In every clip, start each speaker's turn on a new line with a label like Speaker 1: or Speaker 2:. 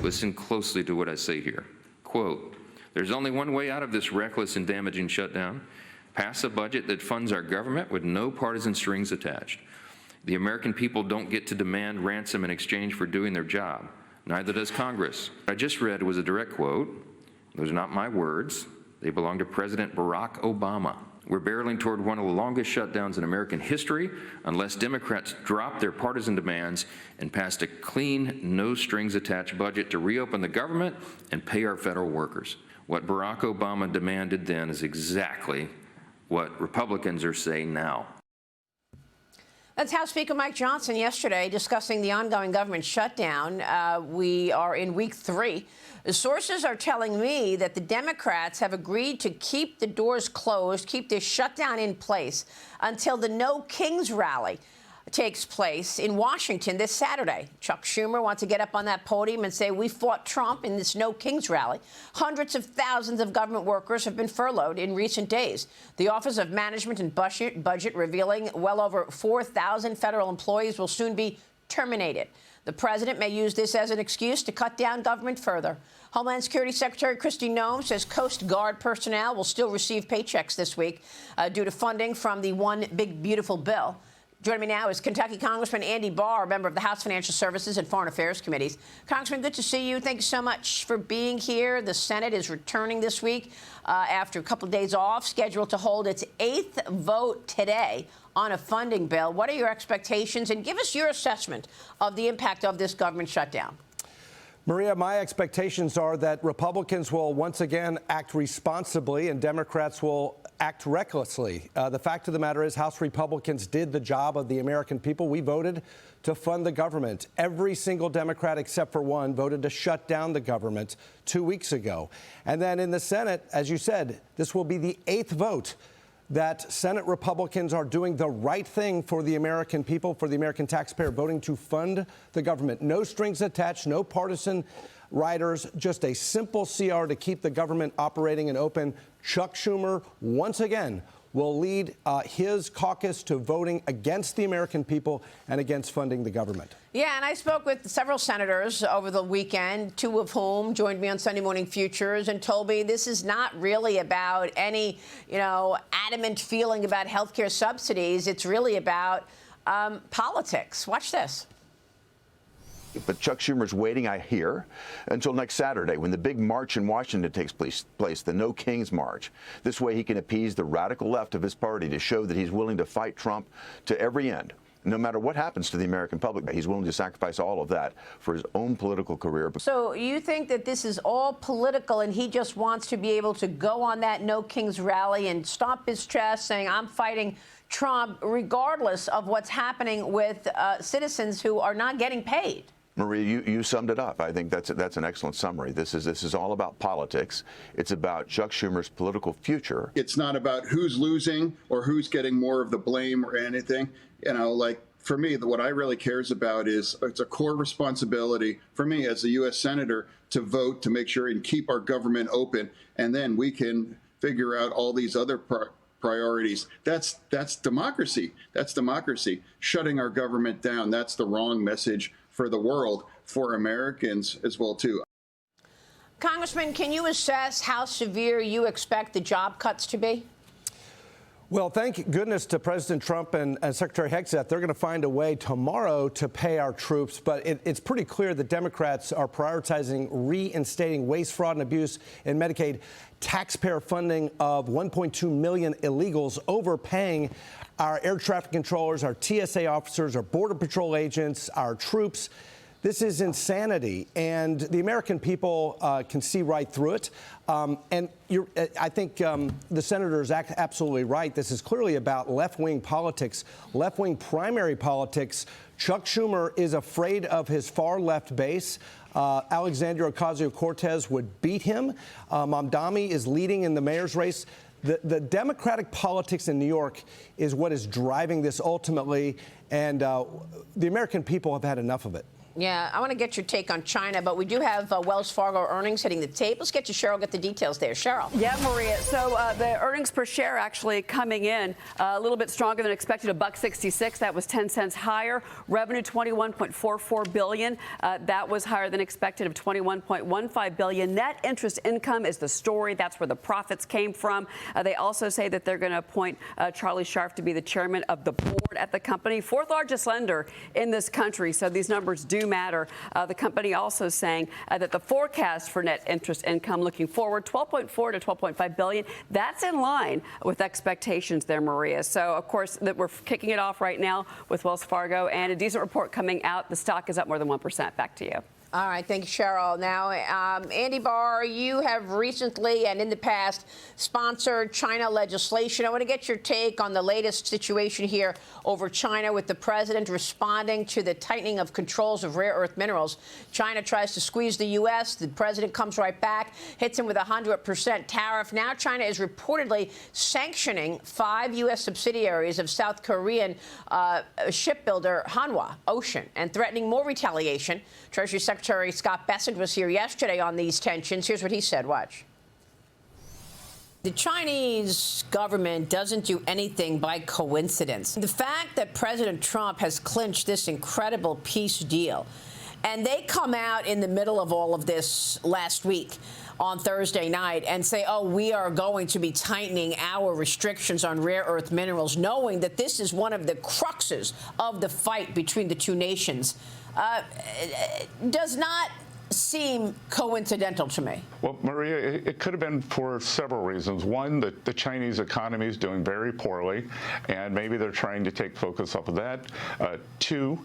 Speaker 1: Listen closely to what I say here. Quote, "There's only one way out of this reckless and damaging shutdown. Pass a budget that funds our government with no partisan strings attached. The American people don't get to demand ransom in exchange for doing their job. Neither does Congress." What I just read was a direct quote. Those are not my words. They belong to President Barack Obama. We're barreling toward one of the longest shutdowns in American history unless Democrats drop their partisan demands and pass a clean, no-strings-attached budget to reopen the government and pay our federal workers. What Barack Obama demanded then is exactly what Republicans are saying now.
Speaker 2: That's House Speaker Mike Johnson yesterday discussing the ongoing government shutdown. We are in week 3. The sources are telling me that the Democrats have agreed to keep the doors closed, keep this shutdown in place until the No Kings rally takes place in Washington this Saturday. Chuck Schumer wants to get up on that podium and say, we fought Trump in this No Kings rally. Hundreds of thousands of government workers have been furloughed in recent days. The Office of Management and Budget revealing well over 4,000 federal employees will soon be terminated. The president may use this as an excuse to cut down government further. Homeland Security Secretary Kristi Noem says Coast Guard personnel will still receive paychecks this week due to funding from the One Big Beautiful Bill. Joining me now is Kentucky Congressman Andy Barr, member of the House Financial Services and Foreign Affairs Committees. Congressman, good to see you. Thank you so much for being here. The Senate is returning this week after a couple of days off, scheduled to hold its 8th vote today on a funding bill. What are your expectations? And give us your assessment of the impact of this government shutdown.
Speaker 3: Maria, my expectations are that Republicans will once again act responsibly and Democrats will act recklessly. The fact of the matter is House Republicans did the job of the American people. We voted to fund the government. Every single Democrat except for one voted to shut down the government 2 weeks ago. And then in the Senate, as you said, this will be the 8th vote that Senate Republicans are doing the right thing for the American people, for the American taxpayer, voting to fund the government. No strings attached, no partisan riders, just a simple CR to keep the government operating and open. Chuck Schumer, once again, will lead his caucus to voting against the American people and against funding the government.
Speaker 2: Yeah, and I spoke with several senators over the weekend, 2 of whom joined me on Sunday Morning Futures and told me this is not really about any, adamant feeling about health care subsidies. It's really about politics. Watch this.
Speaker 4: But Chuck Schumer's waiting, I hear, until next Saturday when the big march in Washington takes place, the No Kings March. This way he can appease the radical left of his party to show that he's willing to fight Trump to every end. No matter what happens to the American public, he's willing to sacrifice all of that for his own political career.
Speaker 2: So you think that this is all political and he just wants to be able to go on that No Kings rally and stomp his chest saying, I'm fighting Trump, regardless of what's happening with citizens who are not getting paid?
Speaker 4: Maria, you summed it up. I think that's an excellent summary. This is all about politics. It's about Chuck Schumer's political future.
Speaker 5: It's not about who's losing or who's getting more of the blame or anything. For me, what I really cares about is it's a core responsibility for me as a U.S. Senator to vote to make sure and keep our government open, and then we can figure out all these other priorities. That's democracy. That's democracy. Shutting our government down, that's the wrong message for the world, for Americans as well, too.
Speaker 2: Congressman, can you assess how severe you expect the job cuts to be?
Speaker 3: Well, thank goodness to President Trump and Secretary Hegseth. They're going to find a way tomorrow to pay our troops. But it's pretty clear that Democrats are prioritizing reinstating waste, fraud, and abuse in Medicaid, taxpayer funding of 1.2 million illegals, overpaying our air traffic controllers, our TSA officers, our Border Patrol agents, our troops. This is insanity, and the American people can see right through it. I think the senator is absolutely right. This is clearly about left-wing politics, left-wing primary politics. Chuck Schumer is afraid of his far-left base. Alexandria Ocasio-Cortez would beat him. Mamdani is leading in the mayor's race. The Democratic politics in New York is what is driving this ultimately, and the American people have had enough of it.
Speaker 2: Yeah, I want to get your take on China, but we do have Wells Fargo earnings hitting the tape. Let's get to Cheryl, get the details there. Cheryl.
Speaker 6: Yeah, Maria. So the earnings per share actually coming in a little bit stronger than expected, $1.66. That was 10 cents higher. Revenue, $21.44 billion. That was higher than expected of $21.15 billion. Net interest income is the story. That's where the profits came from. They also say that they're going to appoint Charlie Scharf to be the chairman of the board at the company, fourth largest lender in this country. So these numbers do matter. The company also saying that the forecast for net interest income looking forward, 12.4 to 12.5 billion. That's in line with expectations there, Maria. So, of course, that we're kicking it off right now with Wells Fargo, and a decent report coming out. The stock is up more than 1%. Back to you.
Speaker 2: All right, thank you, Cheryl. Now, Andy Barr, you have recently and in the past sponsored China legislation. I want to get your take on the latest situation here over China with the president responding to the tightening of controls of rare earth minerals. China tries to squeeze the U.S. The president comes right back, hits him with a 100% tariff. Now China is reportedly sanctioning 5 U.S. subsidiaries of South Korean shipbuilder Hanwha Ocean and threatening more retaliation. Treasury Secretary Scott Bessent was here yesterday on these tensions. Here's what he said. Watch. The Chinese government doesn't do anything by coincidence. The fact that President Trump has clinched this incredible peace deal, and they come out in the middle of all of this last week on Thursday night and say, oh, we are going to be tightening our restrictions on rare earth minerals, knowing that this is one of the cruxes of the fight between the two nations, does not seem coincidental to me.
Speaker 7: Well, Maria, it could have been for several reasons. One, that the Chinese economy is doing very poorly, and maybe they're trying to take focus off of that. Two,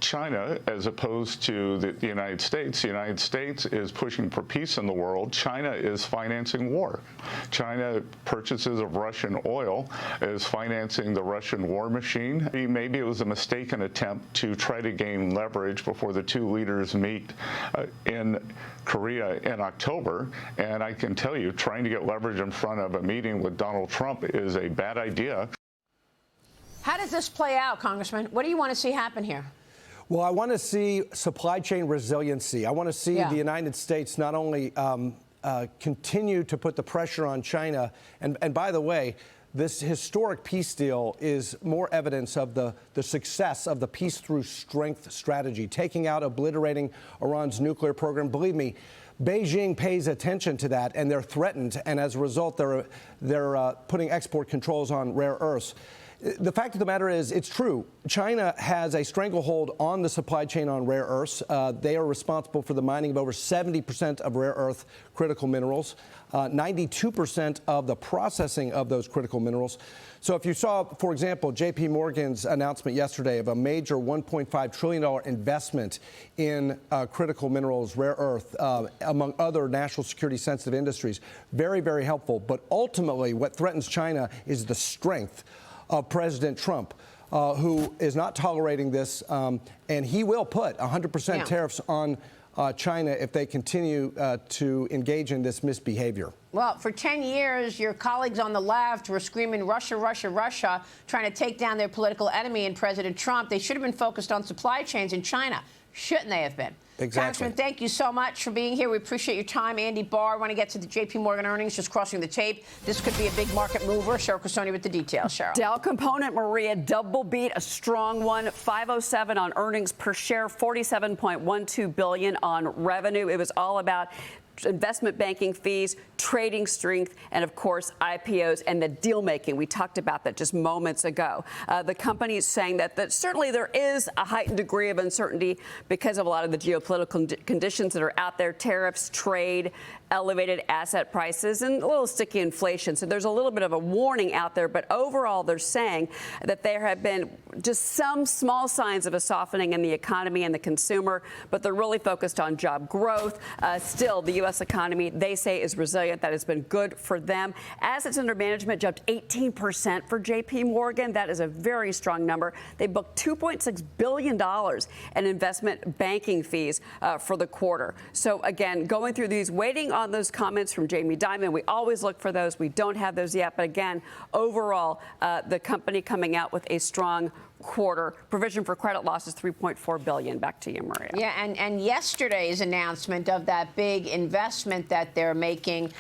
Speaker 7: China, as opposed to the United States is pushing for peace in the world. China is financing war. China purchases of Russian oil is financing the Russian war machine. Maybe it was a mistaken attempt to try to gain leverage before the two leaders meet in Korea in October, and I can tell you, trying to get leverage in front of a meeting with Donald Trump is a bad idea.
Speaker 2: How does this play out, Congressman? What do you want to see happen here?
Speaker 3: Well, I want to see supply chain resiliency. I want to see the United States not only continue to put the pressure on China, and by the way, this historic peace deal is more evidence of the success of the peace through strength strategy, taking out, obliterating Iran's nuclear program. Believe me, Beijing pays attention to that, and they're threatened, and as a result, they're putting export controls on rare earths. The fact of the matter is, it's true. China has a stranglehold on the supply chain on rare earths. They are responsible for the mining of over 70% of rare earth critical minerals, 92% of the processing of those critical minerals. So if you saw, for example, JPMorgan's announcement yesterday of a major $1.5 trillion investment in critical minerals, rare earth, among other national security sensitive industries, very, very helpful. But ultimately, what threatens China is the strength of President Trump, who is not tolerating this, and he will put 100% tariffs on China if they continue to engage in this misbehavior.
Speaker 2: Well, for 10 years, your colleagues on the left were screaming Russia, Russia, Russia, trying to take down their political enemy in President Trump. They should have been focused on supply chains in China. Shouldn't they have been?
Speaker 3: Exactly.
Speaker 2: Congressman, thank you so much for being here. We appreciate your time. Andy Barr, I want to get to the JPMorgan earnings, just crossing the tape. This could be a big market mover. Cheryl Castoni with the details. Cheryl.
Speaker 6: Dow component, Maria, double beat, a strong one, 507 on earnings per share, 47.12 billion on revenue. It was all about investment banking fees, trading strength, and of course IPOs and the deal making. We talked about that just moments ago. The company is saying that certainly there is a heightened degree of uncertainty because of a lot of the geopolitical conditions that are out there, tariffs, trade, elevated asset prices, and a little sticky inflation. So there's a little bit of a warning out there, but overall they're saying that there have been just some small signs of a softening in the economy and the consumer, but they're really focused on job growth. Still, the U.S. economy, they say, is resilient. That has been good for them. Assets under management jumped 18% for JPMorgan. That is a very strong number. They booked $2.6 billion in investment banking fees for the quarter. So again, going through these, waiting on those comments from Jamie Dimon. We always look for those. We don't have those yet. But again, overall, the company coming out with a strong quarter. Provision for credit loss is $3.4 billion. Back to you, Maria.
Speaker 2: Yeah, and yesterday's announcement of that big investment that they're making,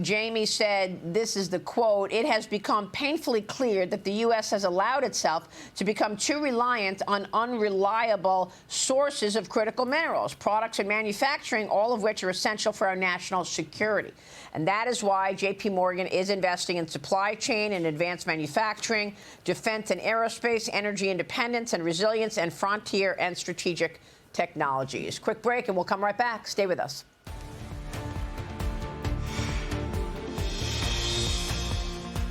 Speaker 2: Jamie said, this is the quote, "It has become painfully clear that the U.S. has allowed itself to become too reliant on unreliable sources of critical minerals, products, and manufacturing, all of which are essential for our national security. And that is why JPMorgan is investing in supply chain and advanced manufacturing, defense and aerospace, energy independence and resilience, and frontier and strategic technologies." Quick break, and we'll come right back. Stay with us.